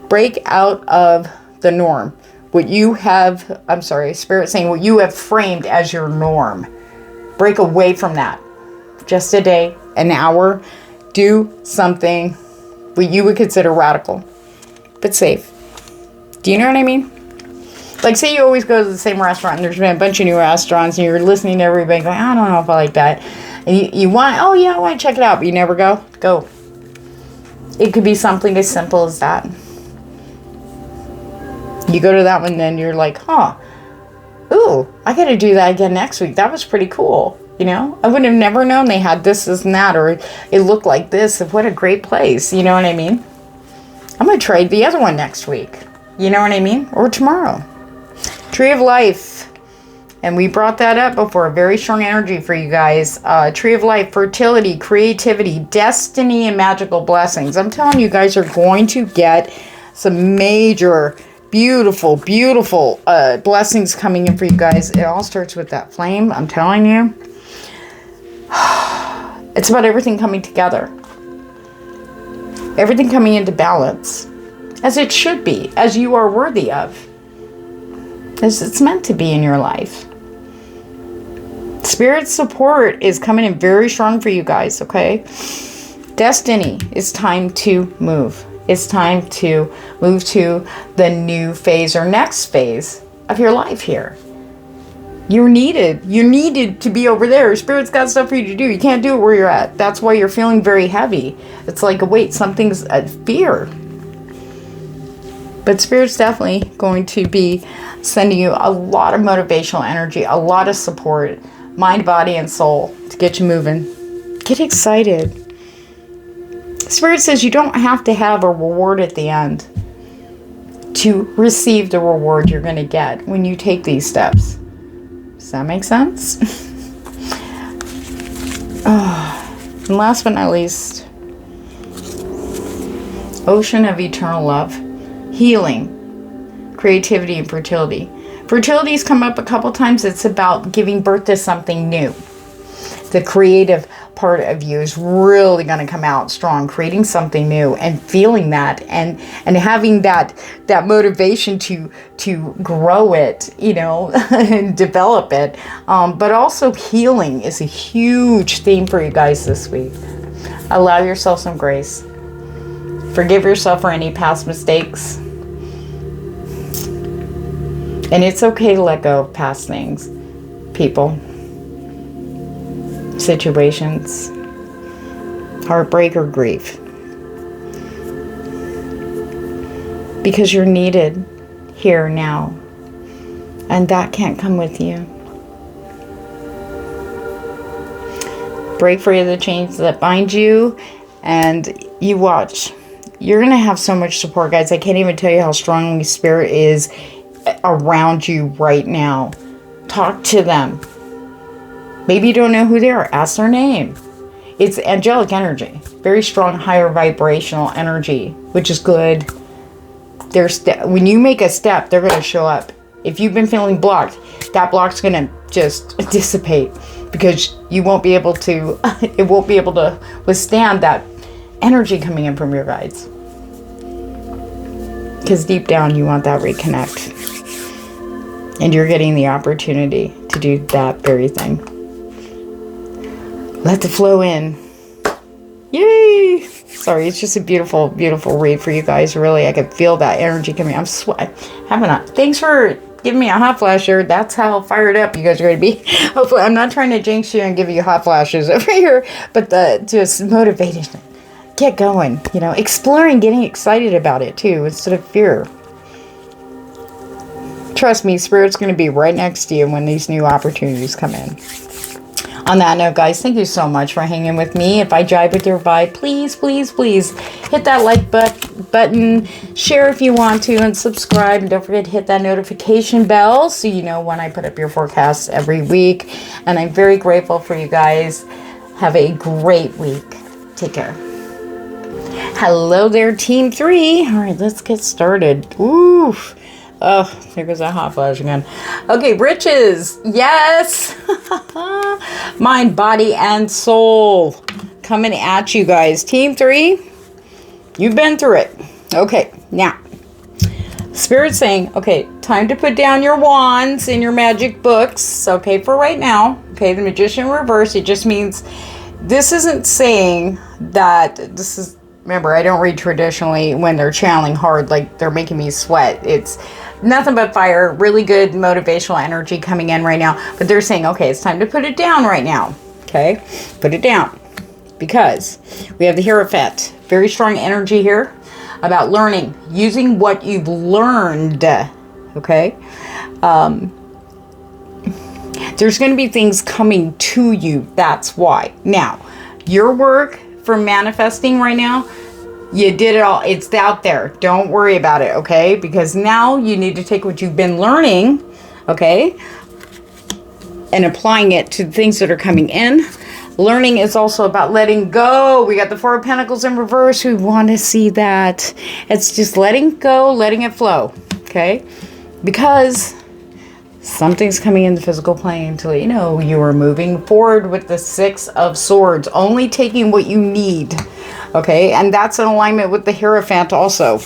Break out of the norm. What you have, Spirit saying what you have framed as your norm. Break away from that. Just a day, an hour. Do something what you would consider radical, but safe. Do you know what I mean? Like, say you always go to the same restaurant and there's been a bunch of new restaurants and you're listening to everybody going, I don't know if I like that. And you want, oh yeah, I want to check it out, but you never go. Go. It could be something as simple as that. You go to that one, then you're like, ooh, I got to do that again next week. That was pretty cool. You know, I would have never known they had this and that, or it looked like this. What a great place. You know what I mean? I'm going to try the other one next week. You know what I mean? Or tomorrow. Tree of Life. And we brought that up before. Very strong energy for you guys. Tree of Life, fertility, creativity, destiny, and magical blessings. I'm telling you guys are going to get some major, beautiful, beautiful blessings coming in for you guys. It all starts with that flame. I'm telling you. It's about everything coming together. Everything coming into balance. As it should be. As you are worthy of. As it's meant to be in your life. Spirit support is coming in very strong for you guys, okay? Destiny. It's time to move. It's time to move to the new phase or next phase of your life here. You're needed. You're needed to be over there. Spirit's got stuff for you to do. You can't do it where you're at. That's why you're feeling very heavy. It's like, wait, something's a fear. But Spirit's definitely going to be sending you a lot of motivational energy, a lot of support, mind, body, and soul to get you moving. Get excited. Spirit says you don't have to have a reward at the end to receive the reward you're going to get when you take these steps. Does that make sense? And last but not least, ocean of eternal love, healing, creativity, and fertility. Fertility's come up a couple times. It's about giving birth to something new. The creative part of you is really going to come out strong, creating something new and feeling that and having that motivation to grow it, you know, and develop it. But also healing is a huge theme for you guys this week. Allow yourself some grace. Forgive yourself for any past mistakes. And it's okay to let go of past things, people, situations, heartbreak, or grief. Because you're needed here now. And that can't come with you. Break free of the chains that bind you. And you watch. You're going to have so much support, guys. I can't even tell you how strongly Spirit is around you right now. Talk to them. Maybe you don't know who they are. Ask their name. It's angelic energy. Very strong, higher vibrational energy, which is good. When you make a step, they're going to show up. If you've been feeling blocked, that block's going to just dissipate because you won't be able to, it won't be able to withstand that energy coming in from your guides. Because deep down, you want that reconnect. And you're getting the opportunity to do that very thing. Let the flow in. Yay! Sorry, it's just a beautiful, beautiful read for you guys. Really, I can feel that energy coming. I'm sweating. Thanks for giving me a hot flasher. That's how fired up you guys are going to be. Hopefully, I'm not trying to jinx you and give you hot flashes over here, but just motivating. Get going. You know, exploring, getting excited about it too, instead of fear. Trust me, Spirit's going to be right next to you when these new opportunities come in. On that note, guys, thank you so much for hanging with me. If I jive with your vibe, please, please, please hit that like button, share if you want to, and subscribe. And don't forget to hit that notification bell so you know when I put up your forecasts every week. And I'm very grateful for you guys. Have a great week. Take care. Hello there, Team 3. All right, let's get started. Oof. Oh, there goes that hot flash again. Okay, riches. Yes. Mind, body, and soul. Coming at you guys. Team 3, you've been through it. Okay, now, Spirit's saying, okay, time to put down your wands and your magic books. Okay, for right now. Okay, the Magician reverse. It just means this isn't saying that this is... Remember, I don't read traditionally when they're channeling hard, like they're making me sweat. It's nothing but fire, really good motivational energy coming in right now. But they're saying, okay, it's time to put it down right now. Okay, put it down. Because we have the Hierophant. Very strong energy here about learning, using what you've learned. Okay, there's going to be things coming to you. That's why. Now, your work for manifesting right now, you did it all. It's out there. Don't worry about it, okay? Because now you need to take what you've been learning, okay, and applying it to things that are coming in. Learning is also about letting go. We got the Four of Pentacles in reverse. We want to see that. It's just letting go, letting it flow, okay? Because something's coming in the physical plane to let you know you are moving forward with the Six of Swords, only taking what you need, okay? And that's in alignment with the Hierophant also.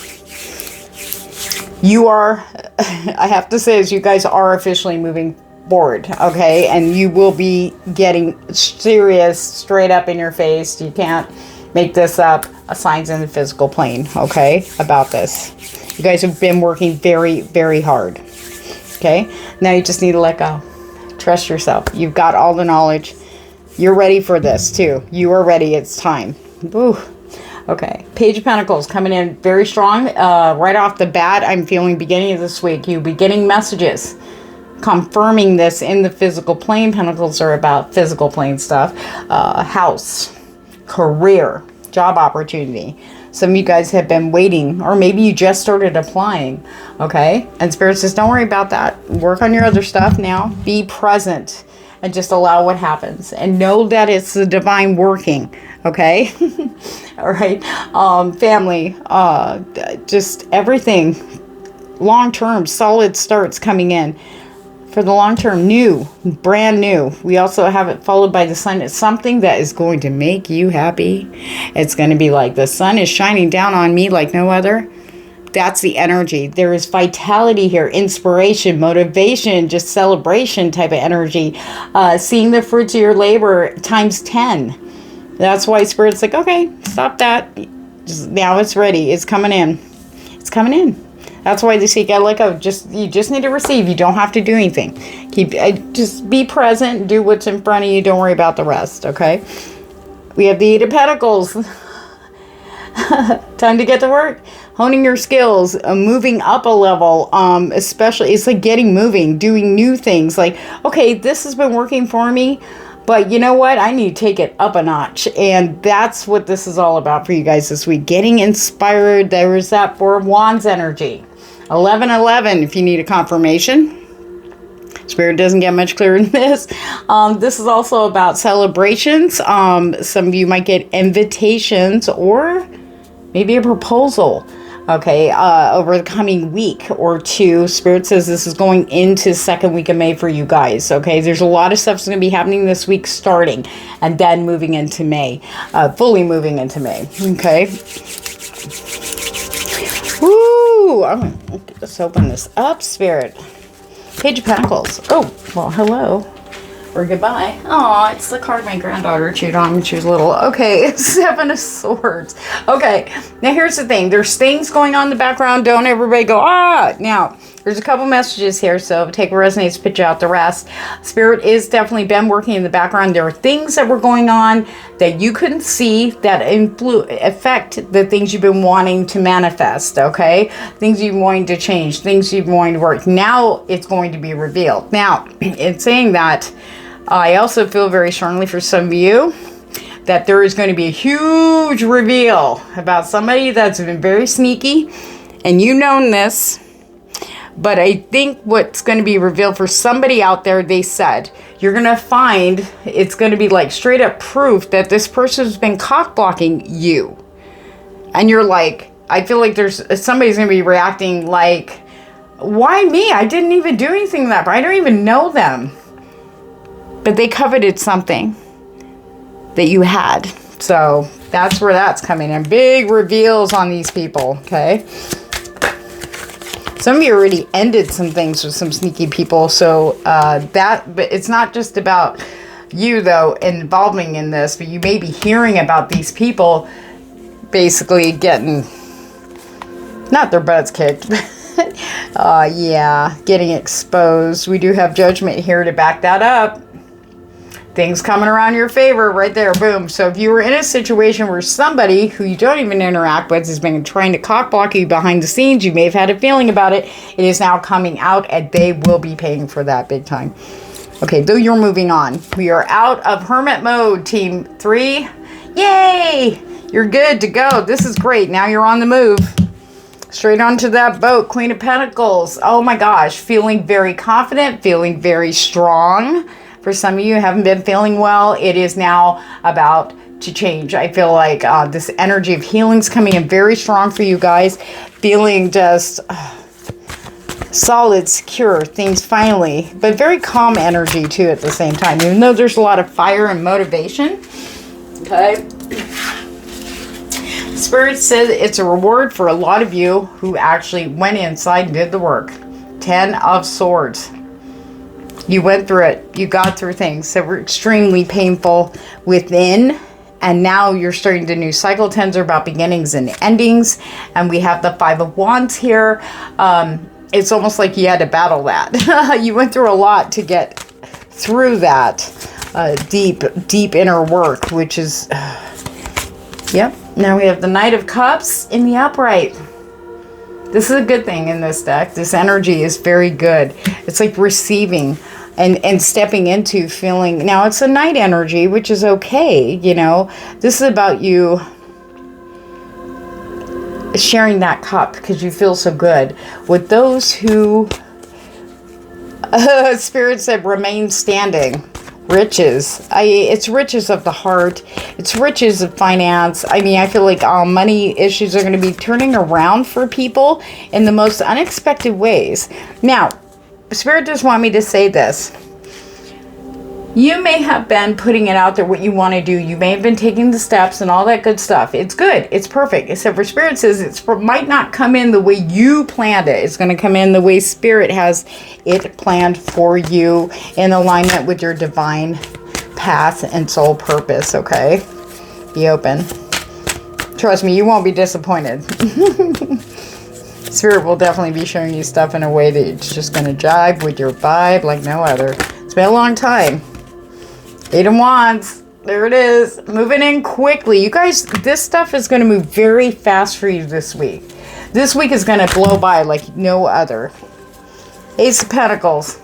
You are, I have to say, is you guys are officially moving forward, okay? And you will be getting serious, straight up in your face. You can't make this up. Signs in the physical plane, okay, about this. You guys have been working very, very hard. Okay, now you just need to let go. Trust yourself. You've got all the knowledge. You're ready for this too. You are ready. It's time. Ooh. Okay, Page of Pentacles coming in very strong. Right off the bat, I'm feeling beginning of this week, you'll be getting messages confirming this in the physical plane. Pentacles are about physical plane stuff. House, career, job opportunity. Some of you guys have been waiting, or maybe you just started applying, okay? And Spirit says, don't worry about that. Work on your other stuff now. Be present and just allow what happens. And know that it's the divine working, okay? All right. Family, just everything. Long-term, solid starts coming in. For the long term, new, brand new. We also have it followed by the sun. It's something that is going to make you happy. It's going to be like the sun is shining down on me like no other. That's the energy. There is vitality here, inspiration, motivation, just celebration type of energy. Seeing the fruits of your labor times 10. That's why Spirit's like, okay, stop that. Just, now it's ready. It's coming in. It's coming in. That's why they say you gotta let go. You just need to receive. You don't have to do anything. Just be present. Do what's in front of you. Don't worry about the rest. Okay. We have the Eight of Pentacles. Time to get to work. Honing your skills. Moving up a level. Especially, it's like getting moving. Doing new things. Like, okay, this has been working for me. But you know what? I need to take it up a notch. And that's what this is all about for you guys this week. Getting inspired. There is that Four of Wands energy. 11-11 if you need a confirmation. Spirit doesn't get much clearer than this. This is also about celebrations. Some of you might get invitations or maybe a proposal. Okay, over the coming week or two. Spirit says this is going into second week of May for you guys. Okay, there's a lot of stuff that's going to be happening this week starting and then moving into May. Fully moving into May. Okay. Woo! Let's open this up, Spirit. Page of Pentacles. Oh, well, hello. or goodbye. Oh, it's the card my granddaughter chewed on when she was little. Okay, Seven of Swords. Okay, now here's the thing. There's things going on in the background. Don't everybody go, ah! Now, there's a couple messages here, so take what resonates, pitch out the rest. Spirit is definitely been working in the background. There are things that were going on that you couldn't see that affect the things you've been wanting to manifest, okay? Things you've been wanting to change, things you've been wanting to work. Now it's going to be revealed. Now, in saying that, I also feel very strongly for some of you that there is going to be a huge reveal about somebody that's been very sneaky, and you've known this. But I think what's going to be revealed for somebody out there, they said, you're going to find it's going to be like straight up proof that this person's been cock blocking you. And you're like, I feel like somebody's going to be reacting like, why me? I didn't even do anything to that. I don't even know them. But they coveted something that you had. So that's where that's coming in. Big reveals on these people, okay? Some of you already ended some things with some sneaky people, so but it's not just about you, though, involving in this, but you may be hearing about these people basically getting, not their butts kicked, but yeah, getting exposed. We do have judgment here to back that up. Things coming around your favor right there, boom. So if you were in a situation where somebody who you don't even interact with has been trying to cock block you behind the scenes, you may have had a feeling about it. It is now coming out, and they will be paying for that big time. Okay, though you're moving on. We are out of hermit mode, team 3. Yay! You're good to go. This is great. Now you're on the move. Straight onto that boat, Queen of Pentacles. Oh my gosh, feeling very confident, feeling very strong. For some of you who haven't been feeling well, it is now about to change. I feel like this energy of healing is coming in very strong for you guys. Feeling just solid, secure, things finally. But very calm energy too at the same time. Even though there's a lot of fire and motivation. Okay. Spirit says it's a reward for a lot of you who actually went inside and did the work. 10 of Swords. You went through it. You got through things that were extremely painful within. And now you're starting the new cycle. 10s are about beginnings and endings. And we have the 5 of Wands here. It's almost like you had to battle that. You went through a lot to get through that deep inner work, which is... Yep. Now we have the Knight of Cups in the upright. This is a good thing in this deck. This energy is very good. It's like receiving and stepping into feeling. Now it's a night energy, which is okay. You know, this is about you sharing that cup because you feel so good with those who Spirit said remain standing. Riches. It's riches of the heart. It's riches of finance. I mean, I feel like money issues are going to be turning around for people in the most unexpected ways. Now, Spirit just want me to say this. You may have been putting it out there what you want to do. You may have been taking the steps and all that good stuff. It's good. It's perfect. Except for Spirit says it might not come in the way you planned it. It's going to come in the way Spirit has it planned for you in alignment with your divine path and soul purpose, okay? Be open. Trust me, you won't be disappointed. Spirit will definitely be showing you stuff in a way that it's just going to jive with your vibe like no other. It's been a long time. 8 of Wands. There it is. Moving in quickly. You guys, this stuff is going to move very fast for you this week. This week is going to blow by like no other. Ace of Pentacles.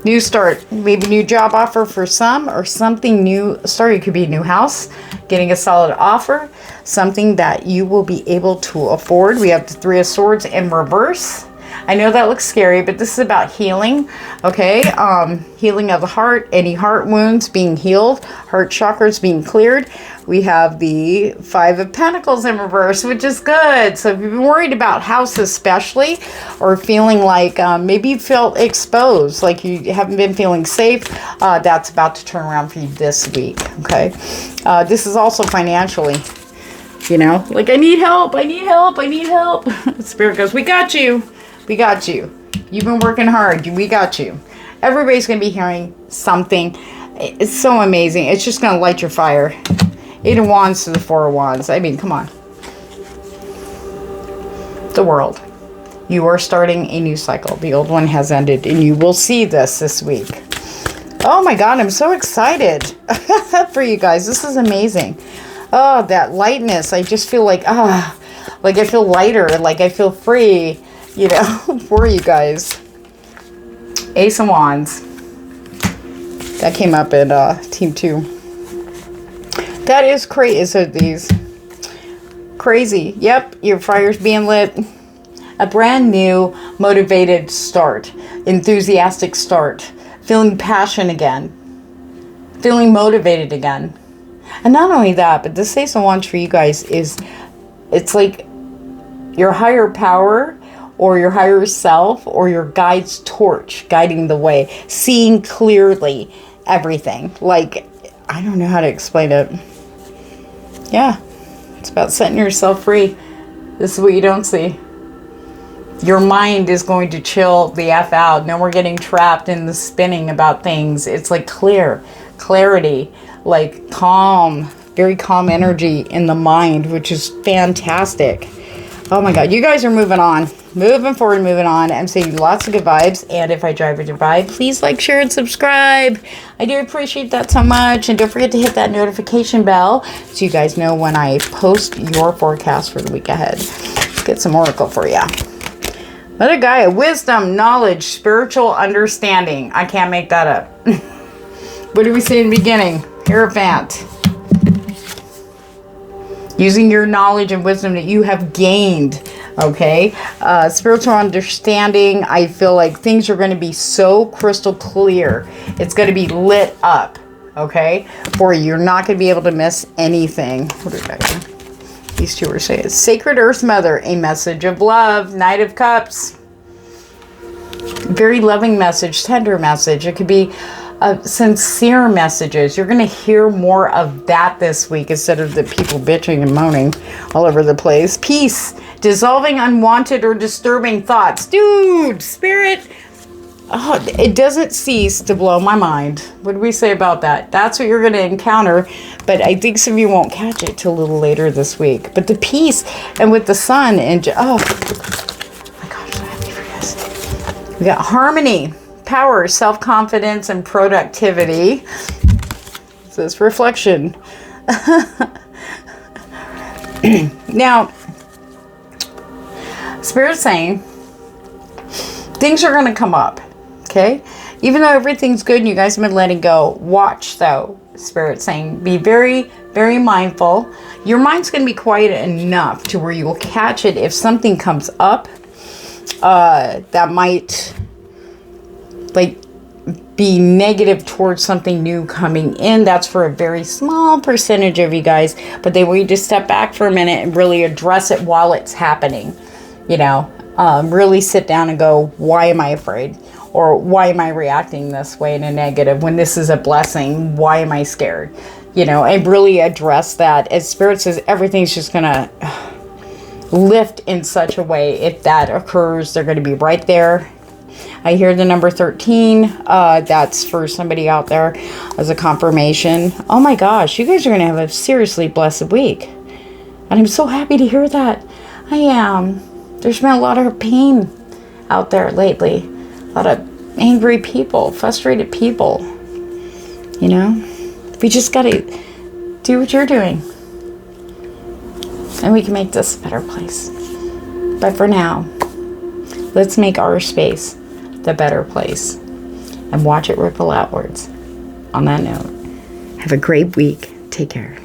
New start. Maybe new job offer for some or something new. Sorry, it could be a new house. Getting a solid offer. Something that you will be able to afford. We have the 3 of Swords in reverse. I know that looks scary, but this is about healing, okay? Healing of the heart, any heart wounds being healed, heart chakras being cleared. We have the 5 of Pentacles in reverse, which is good. So if you've been worried about house especially, or feeling like maybe you felt exposed, like you haven't been feeling safe, that's about to turn around for you this week, okay? This is also financially, you know, like I need help, I need help, I need help. Spirit goes, we got you. We got you. You've been working hard. We got you. Everybody's going to be hearing something. It's so amazing. It's just going to light your fire. 8 of Wands to the 4 of Wands. I mean, come on. The world. You are starting a new cycle. The old one has ended, and you will see this week. Oh my God, I'm so excited for you guys. This is amazing. Oh, that lightness. I just feel like, like I feel lighter, like I feel free, you know, for you guys. Ace of Wands. That came up in Team 2. That is crazy. So these crazy. Yep, your fire's being lit. A brand new, motivated start. Enthusiastic start. Feeling passion again. Feeling motivated again. And not only that, but this Ace of Wands for you guys is, it's like your higher power or your higher self or your guide's torch guiding the way. Seeing clearly everything. Like, I don't know how to explain it. Yeah. It's about setting yourself free. This is what you don't see. Your mind is going to chill the F out. No more getting trapped in the spinning about things. It's like clarity, like calm, very calm energy in the mind, which is fantastic. Oh my God, you guys are moving on. Moving forward, moving on. I'm saying lots of good vibes. And if I drive your vibe, please like, share, and subscribe. I do appreciate that so much. And don't forget to hit that notification bell so you guys know when I post your forecast for the week ahead. Let's get some oracle for you. Mother Gaia, wisdom, knowledge, spiritual understanding. I can't make that up. What did we say in the beginning? Hierophant. Using your knowledge and wisdom that you have gained. Okay. Spiritual understanding. I feel like things are going to be so crystal clear. It's going to be lit up. Okay. For you. You're not going to be able to miss anything. What did I do? These two are saying, Sacred Earth Mother, a message of love. Knight of Cups. Very loving message, tender message. It could be sincere messages. You're going to hear more of that this week instead of the people bitching and moaning all over the place. Peace. Dissolving unwanted or disturbing thoughts. Dude, Spirit. Oh, it doesn't cease to blow my mind. What do we say about that? That's what you're going to encounter, but I think some of you won't catch it till a little later this week. But the peace, and with the sun, and oh my gosh, so happy for you guys. We got harmony, power, self-confidence, and productivity. This reflection. Now, Spirit's saying things are going to come up. Okay, even though everything's good and you guys have been letting go, watch though. Spirit saying be very, very mindful. Your mind's going to be quiet enough to where you will catch it if something comes up that might like be negative towards something new coming in. That's for a very small percentage of you guys, but they want you to step back for a minute and really address it while it's happening. You know, really sit down and go, why am I afraid? Or why am I reacting this way in a negative when this is a blessing? Why am I scared? You know, and really address that. As Spirit says, everything's just going to lift in such a way. If that occurs, they're going to be right there. I hear the number 13. That's for somebody out there as a confirmation. Oh my gosh, you guys are going to have a seriously blessed week. And I'm so happy to hear that. I am. There's been a lot of pain out there lately. A lot of angry people, frustrated people. You know? We just got to do what you're doing. And we can make this a better place. But for now, let's make our space the better place. And watch it ripple outwards. On that note, have a great week. Take care.